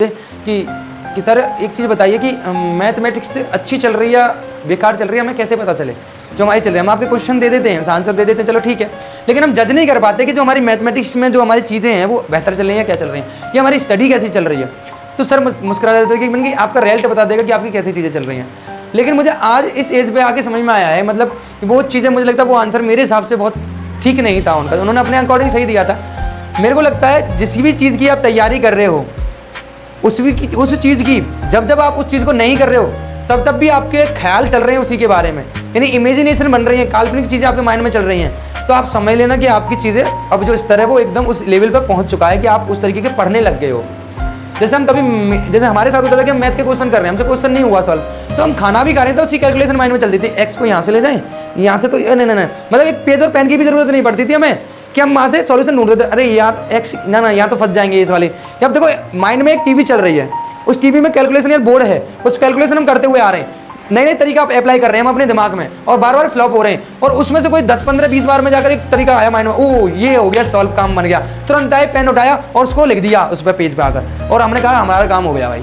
कि कि सर एक चीज़ बताइए कि मैथमेटिक्स अच्छी चल रही है या बेकार चल रही है, हमें कैसे पता चले। जो हमारी चल रही है हम आपके क्वेश्चन दे देते हैं, आंसर दे देते हैं, चलो ठीक है, लेकिन हम जज नहीं कर पाते कि जो हमारी मैथमेटिक्स में जो हमारी चीज़ें हैं वो बेहतर चल रही हैं या क्या चल रही हैं, या हमारी स्टडी कैसी चल रही है। तो सर मुस्कुरा देते हैं कि मतलब कि आपका रिजल्ट बता देगा कि आपकी कैसी चीज़ें चल रही हैं। लेकिन मुझे आज इस एज पे आके समझ में आया है, मतलब वो चीज़ें मुझे लगता है वो आंसर मेरे हिसाब से बहुत ठीक नहीं था उनका, उन्होंने अपने अकॉर्डिंग सही दिया था। मेरे को लगता है जिस भी चीज़ की आप तैयारी कर रहे हो उस चीज़ की जब आप उस चीज़ को नहीं कर रहे हो तब भी आपके ख्याल चल रहे हैं उसी के बारे में, यानी इमेजिनेशन बन रही है, काल्पनिक चीज़ें आपके माइंड में चल रही हैं। तो आप समझ लेना कि आपकी चीज़ें अब जो स्तर है वो एकदम उस लेवल पर पहुंच चुका है कि आप उस तरीके के पढ़ने लग गए हो। जैसे हम कभी, जैसे हमारे साथ होता था कि हम मैथ के क्वेश्चन कर रहे हैं, हमसे क्वेश्चन नहीं हुआ सॉल्व, तो हम खाना भी खा रहे थे, उसकी कैलकुलेशन माइंड में चलती थी, एक्स को यहाँ से ले जाएं, यहाँ से तो नहीं, मतलब एक पेज और पेन की भी जरूरत नहीं पड़ती थी हमें कि हम वहाँ से सॉल्यूशन ढूंढ देते। अरे यार एक्स ना यहाँ तो फंस जाएंगे इस वाले। अब देखो माइंड में एक टीवी चल रही है, उस टीवी में कैलकुलेशन या बोर्ड है, उस कैलकुलेशन हम करते हुए आ रहे हैं, नए तरीका आप अप्लाई कर रहे हैं हम अपने दिमाग में और बार बार फ्लॉप हो रहे हैं, और उसमें से कोई 10 15 20 बार में जाकर एक तरीका आया माइंड में, ओह ये हो गया सॉल्व, काम बन गया, तुरंत आए पेन उठाया और उसको लिख दिया उस पर पेज पे आकर, और हमने कहा हमारा काम हो गया भाई।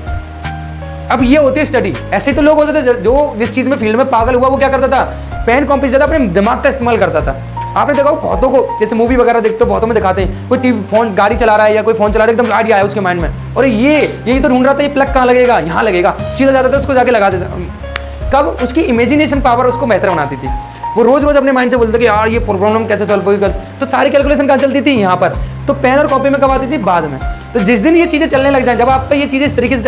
अब ये होती है स्टडी। ऐसे तो लोग होते थे जो जिस चीज में फील्ड में पागल हुआ वो क्या करता था, पेन कॉपी से ज्यादा अपने दिमाग का इस्तेमाल करता था। आपने देखा बहुतों को, जैसे मूवी वगैरह देखते हो बहुतों में दिखाते हैं, कोई टीवी फोन गाड़ी चला रहा है या कोई फोन चला रहा है, एकदम आइडिया आया उसके माइंड में, और यही तो ढूंढ रहा था, ये प्लग कहाँ लगेगा, यहाँ लगेगा, सीधा जाता था उसको जाके लगा देता। कब उसकी इमेजिनेशन पावर उसको बेहतर बनाती थी। वो रोज रोज अपने माइंड से बोलते कि यार ये प्रॉब्लम कैसे सॉल्व होगी, तो सारी कैलकुलेशन कहाँ चलती थी यहाँ पर, तो पेन और कॉपी में कब आती थी, बाद में। तो जिस दिन ये चीजें चलने लग जाए, जब आप पे ये चीजें इस तरीके से